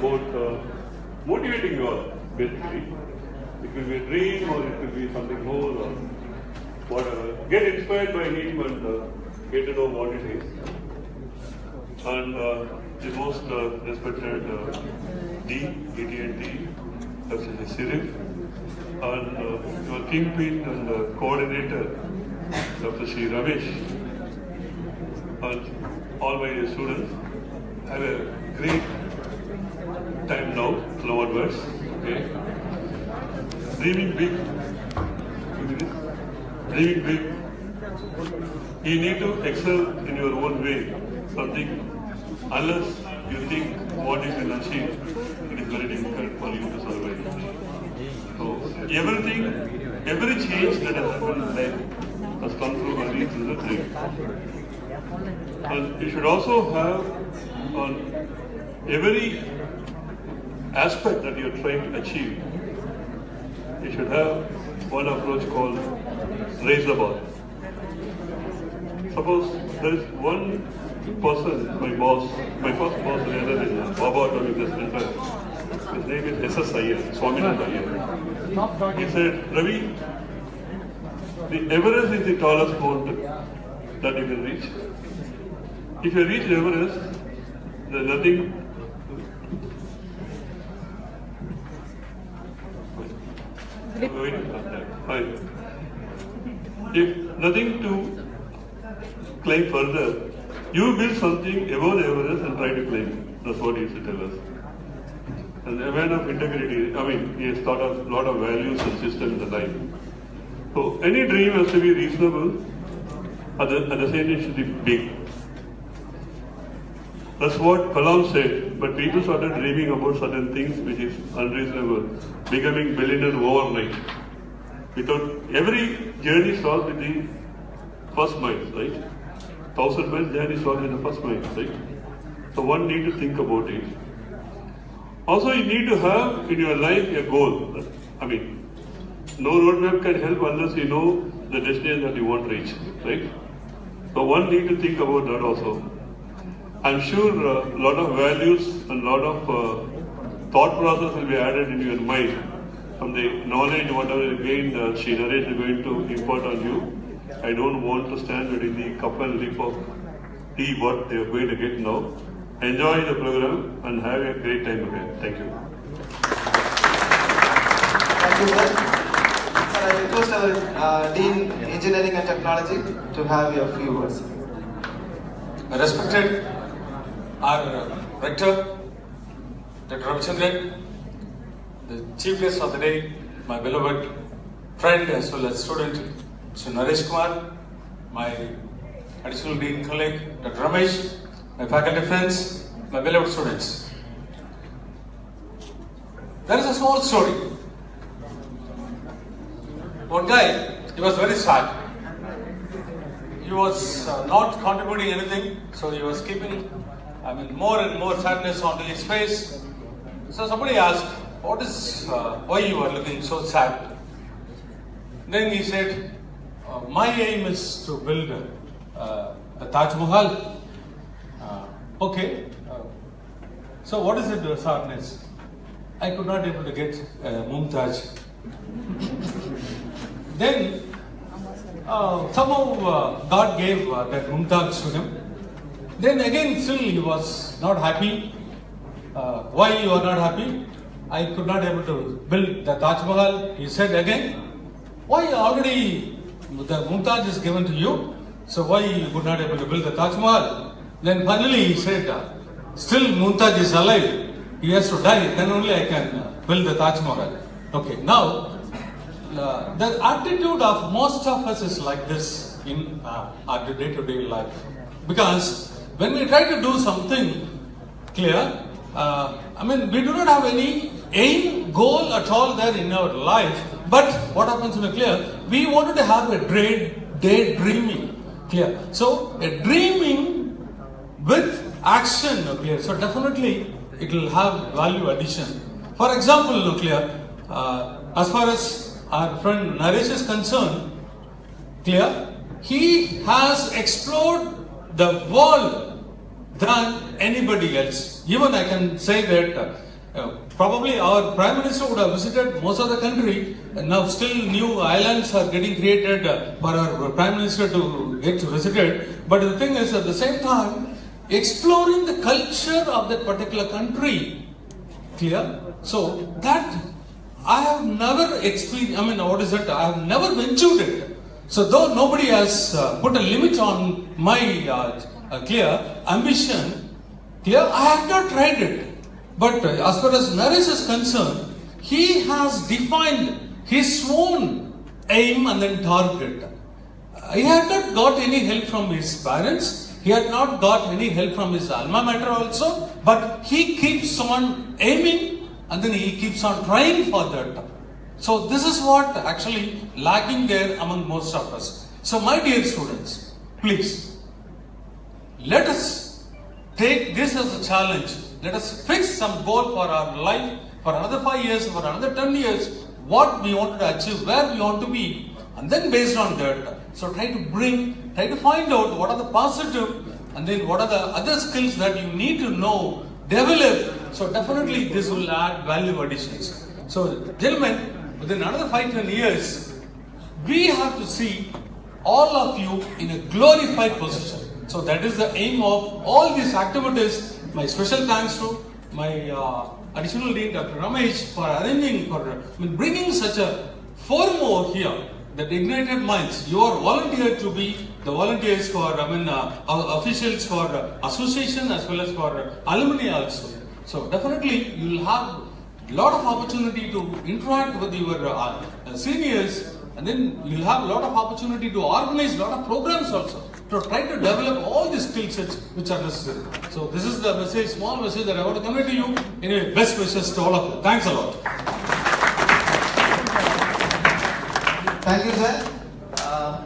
about motivating you all, basically. It will be a dream or it will be something more or whatever. Get inspired by him and get to know what it is. And the most respected D, ETNT, Dr. Cyril, and your kingpin and coordinator, Dr. Sri Ramesh, and all my students. Have a great time now, onwards. Okay. Dreaming big. Dreaming big. You need to excel in your own way. Something, unless you think what you can achieve, it is very difficult for you to survive. So everything, every change that has happened in life has come through only through the dream. And you should also have on every aspect that you are trying to achieve, you should have one approach called raise the bar. Suppose there is one person, my boss, my first boss rather in Baba Atomic Center, his name is S.S. Iyer, Swaminathan Iyer. He said, Ravi, the Everest is the tallest mountain that you can reach. If you reach Everest, there is nothing. If nothing to climb further, you build something above the Everest and try to climb. That's what he used to tell us. And a man of integrity, he has thought of a lot of values and systems in the life. So any dream has to be reasonable, at the same time it should be big. That's what Kalam said, but people started dreaming about certain things which is unreasonable, becoming billionaire overnight. Without every journey starts with the first mile, right? 1,000 miles journey starts with the first mile, right? So one need to think about it. Also, you need to have in your life a goal. No roadmap can help unless you know the destination that you want to reach, right? So one need to think about that also. I'm sure a lot of values and a lot of thought process will be added into your mind from the knowledge, whatever you gained, Sri Naresh is going to impart on you. I don't want to stand between the cup and lip of tea what they are going to get now. Enjoy the program and have a great time again. Thank you. Thank you, sir. Sir, I request our Dean Engineering and Technology to have a few words. Respected our Rector, Dr. Ravichandran, the Chief Guest of the day, my beloved friend as well as student, Mr. Naresh Kumar, my additional Dean colleague, Dr. Ramesh, my faculty friends, my beloved students. There is a small story. One guy, he was very sad. He was not contributing anything, so he was keeping more and more sadness onto his face. So somebody asked, why you are looking so sad? Then he said, my aim is to build the Taj Mahal. Okay. So what is it, sadness? I could not able to get Mumtaz. Then somehow God gave that Mumtaz to him. Then again still he was not happy. Why you are not happy? I could not able to build the Taj Mahal. He said again, why already the Mumtaz is given to you? So why you could not able to build the Taj Mahal? Then finally he said, still Mumtaz is alive. He has to die. Then only I can build the Taj Mahal. Okay, now the attitude of most of us is like this in our day-to-day life. Because when we try to do something clear, we do not have any aim, goal at all there in our life. But what happens in a clear? We wanted to have a daydreaming. Clear. So a dreaming with action. Clear. So definitely it will have value addition. For example, clear. As far as our friend Naresh is concerned, clear. He has explored the world than anybody else. Even I can say that Probably our Prime Minister would have visited most of the country. Now still new islands are getting created for our Prime Minister to get visited. But the thing is, at the same time, exploring the culture of that particular country. Clear? So that I have never experienced, I have never ventured it. So though nobody has put a limit on my clear ambition, I have not tried it. But as far as Naresh is concerned, he has defined his own aim and then target. He had not got any help from his parents. He had not got any help from his alma mater also. But he keeps on aiming and then he keeps on trying for that. So this is what actually lacking there among most of us. So my dear students, please, let us take this as a challenge. Let us fix some goal for our life, for another 5 years, for another 10 years, what we want to achieve, where we want to be. And then based on that, so try to find out what are the positive and then what are the other skills that you need to know, develop. So definitely this will add value additions. So gentlemen, within another 5-10 years, we have to see all of you in a glorified position. So that is the aim of all these activities. My special thanks to my additional dean, Dr. Ramesh, for arranging, for bringing such a forum over here that ignited minds. You are volunteered to be the volunteers for, officials for association as well as for alumni also. So definitely you will have a lot of opportunity to interact with your seniors, and then you will have a lot of opportunity to organize a lot of programs also. To try to develop all the skill sets which are necessary. So this is the message, small message that I want to convey to you. Anyway, best wishes to all of you. Thanks a lot. Thank you, sir.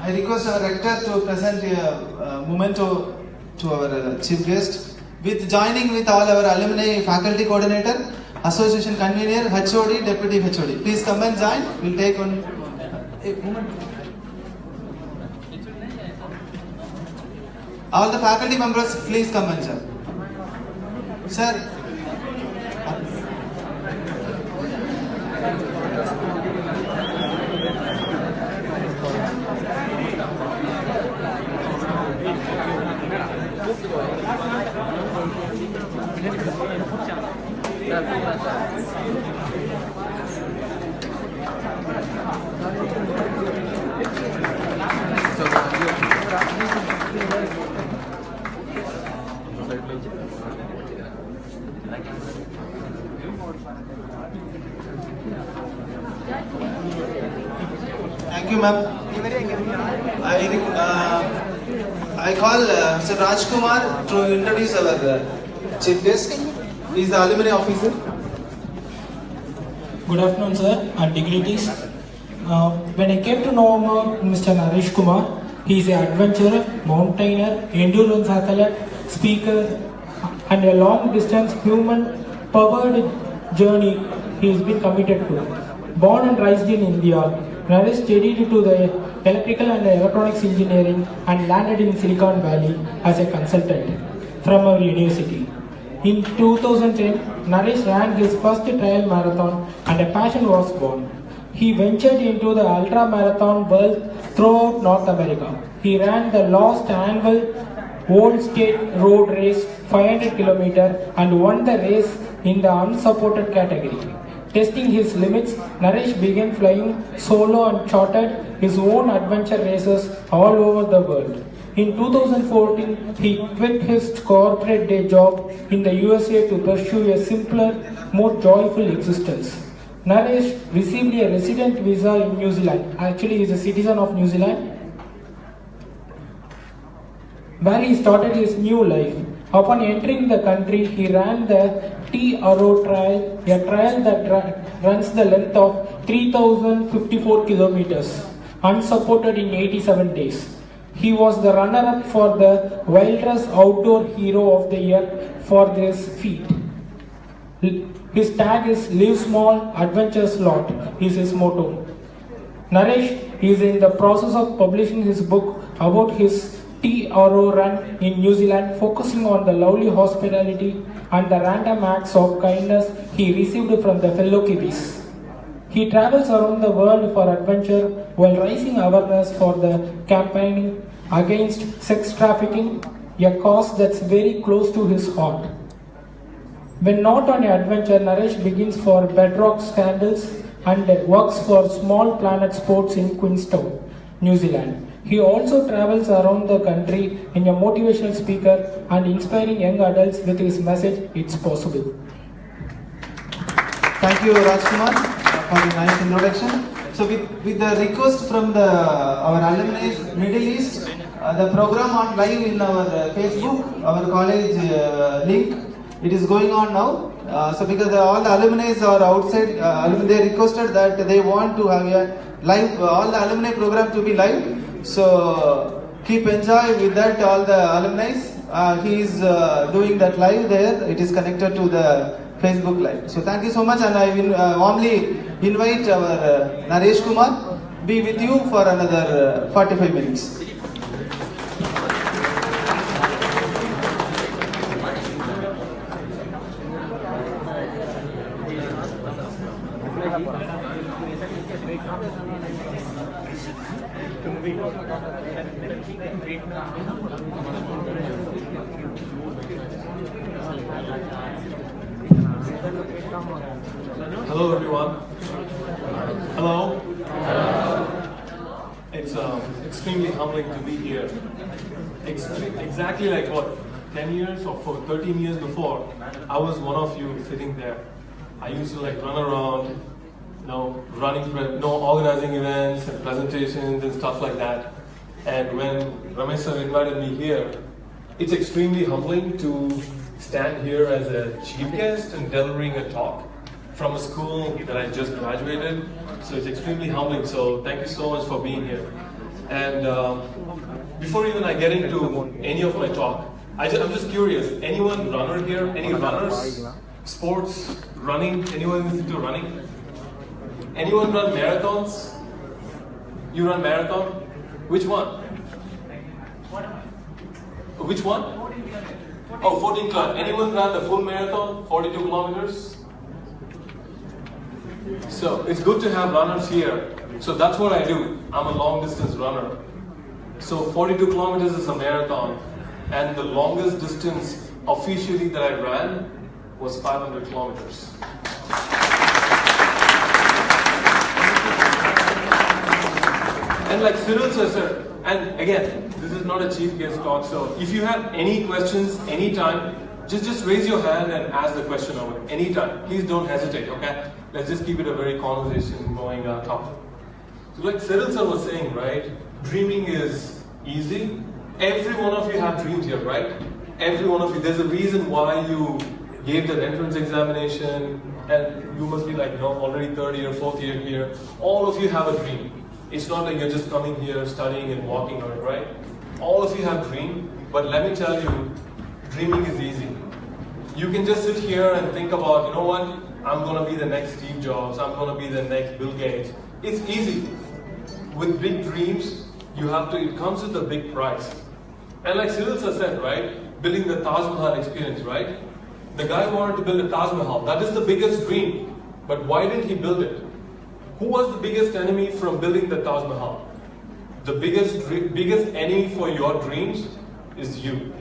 I request our rector to present a memento to our chief guest. With joining with all our alumni, faculty coordinator, association convener, HOD, deputy HOD. Please come and join. We'll take one. All the faculty members, please come and join. Sir. Thank you, ma'am. I call Mr. Naresh Kumar to introduce our chief guest. He is the alumni officer. Good afternoon, sir, and dignitaries. When I came to know about Mr. Naresh Kumar, he is an adventurer, mountaineer, endurance athlete, speaker, and a long-distance human-powered journey he has been committed to. Born and raised in India, Naresh studied to the electrical and electronics engineering and landed in Silicon Valley as a consultant from our university. In 2010, Naresh ran his first trial marathon and a passion was born. He ventured into the ultra-marathon world throughout North America. He ran the last annual World State Road Race 500 km and won the race in the unsupported category. Testing his limits, Naresh began flying solo and chartered his own adventure races all over the world. In 2014, he quit his corporate day job in the USA to pursue a simpler, more joyful existence. Naresh received a resident visa in New Zealand. Actually, he is a citizen of New Zealand, where he started his new life. Upon entering the country, he ran the Te Araroa trial, a trial that runs the length of 3,054 kilometers, unsupported in 87 days. He was the runner-up for the Wilderness Outdoor Hero of the Year for this feat. His tag is "Live Small, Adventures Lot" is his motto. Naresh is in the process of publishing his book about his Te Araroa run in New Zealand, focusing on the lovely hospitality and the random acts of kindness he received from the fellow kibis. He travels around the world for adventure while raising awareness for the campaigning against sex trafficking, a cause that's very close to his heart. When not on an adventure, Naresh begins for bedrock scandals and works for Small Planet Sports in Queenstown, New Zealand. He also travels around the country in a motivational speaker and inspiring young adults with his message, "It's possible." Thank you, Rajkumar, for the nice introduction. So with the request from our alumni Middle East, the program on live in our Facebook, our college link, it is going on now. So because all the alumni are outside, they requested that they want to have a live, all the alumni program to be live. So keep enjoy with that, all the alumni. He is doing that live there. It is connected to the Facebook live. So thank you so much, and I will warmly invite our Naresh Kumar be with you for another 45 minutes. Hello everyone. Hello. It's extremely humbling to be here. Exactly like what, 10 years or 13 years before, I was one of you sitting there. I used to like run around, organizing events and presentations and stuff like that. And when Ramesh sir invited me here, it's extremely humbling to stand here as a chief guest and delivering a talk from a school that I just graduated. So it's extremely humbling. So thank you so much for being here. And before even I get into any of my talk, I'm just curious, anyone runner here? Any runners? Sports? Running? Anyone is into running? Anyone run marathons? You run marathon? Which one? Which one? Oh, 14 club. Anyone ran the full marathon? 42 kilometers? So it's good to have runners here. So that's what I do. I'm a long distance runner. So 42 kilometers is a marathon. And the longest distance officially that I ran was 500 kilometers. And like Cyril said, and again, this is not a chief guest talk, so if you have any questions anytime, just raise your hand and ask the question over anytime. Please don't hesitate, okay? Let's just keep it a very conversation going topic. So like Cyril sir was saying, right? Dreaming is easy. Every one of you have dreams here, right? Every one of you. There's a reason why you gave that entrance examination, and you must be like, already third year, fourth year here. All of you have a dream. It's not like you're just coming here, studying and walking on it, right? All of you have dream, but let me tell you, dreaming is easy. You can just sit here and think about, you know what? I'm going to be the next Steve Jobs. I'm going to be the next Bill Gates. It's easy. With big dreams, it comes with a big price. And like Cyril said, right? Building the Taj Mahal experience, right? The guy wanted to build a Taj Mahal. That is the biggest dream. But why didn't he build it? Who was the biggest enemy from building the Taj Mahal? The biggest enemy for your dreams is you.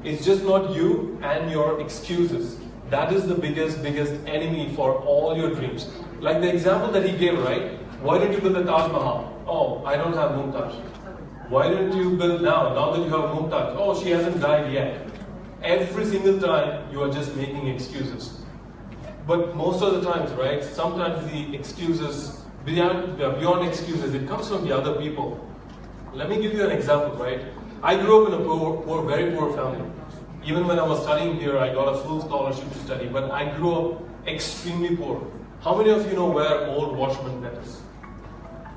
It's just not you and your excuses. That is the biggest enemy for all your dreams. Like the example that he gave, right? Why didn't you build the Taj Mahal? Oh, I don't have Mumtaz. Why didn't you build now that you have Mumtaz? Oh, she hasn't died yet. Every single time you are just making excuses. But most of the times, right, sometimes the excuses, beyond excuses, it comes from the other people. Let me give you an example, right? I grew up in a very poor family. Even when I was studying here, I got a full scholarship to study, but I grew up extremely poor. How many of you know where Old Washburn is?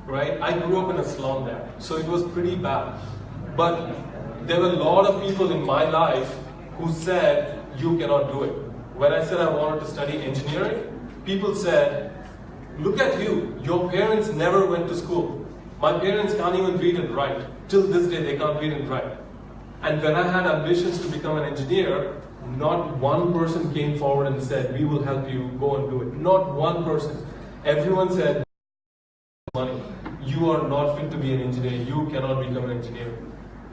Right? I grew up in a slum there, so it was pretty bad. But there were a lot of people in my life who said, you cannot do it. When I said I wanted to study engineering, people said, look at you, your parents never went to school. My parents can't even read and write. Till this day, they can't read and write. And when I had ambitions to become an engineer, Not one person came forward and said, we will help you, go and do it. Not one person. Everyone said, money. You are not fit to be an engineer. You cannot become an engineer.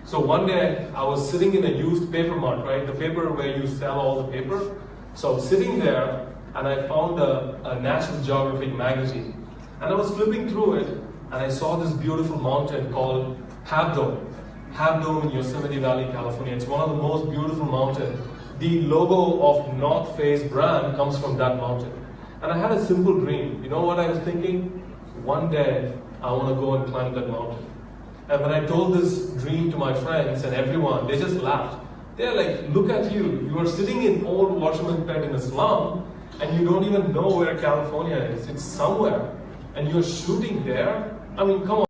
So one day I was sitting in a used paper mart, right? The paper where you sell all the paper. So I was sitting there and I found a National Geographic magazine. And I was flipping through it and I saw this beautiful mountain called Half Dome. Half Dome in Yosemite Valley, California. It's one of the most beautiful mountains. The logo of North Face brand comes from that mountain. And I had a simple dream. You know what I was thinking? One day I want to go and climb that mountain. And when I told this dream to my friends and everyone, they just laughed. They're like, look at you. You are sitting in old Washerman Pet in a slum and you don't even know where California is. It's somewhere. And you're shooting there? I mean, come on.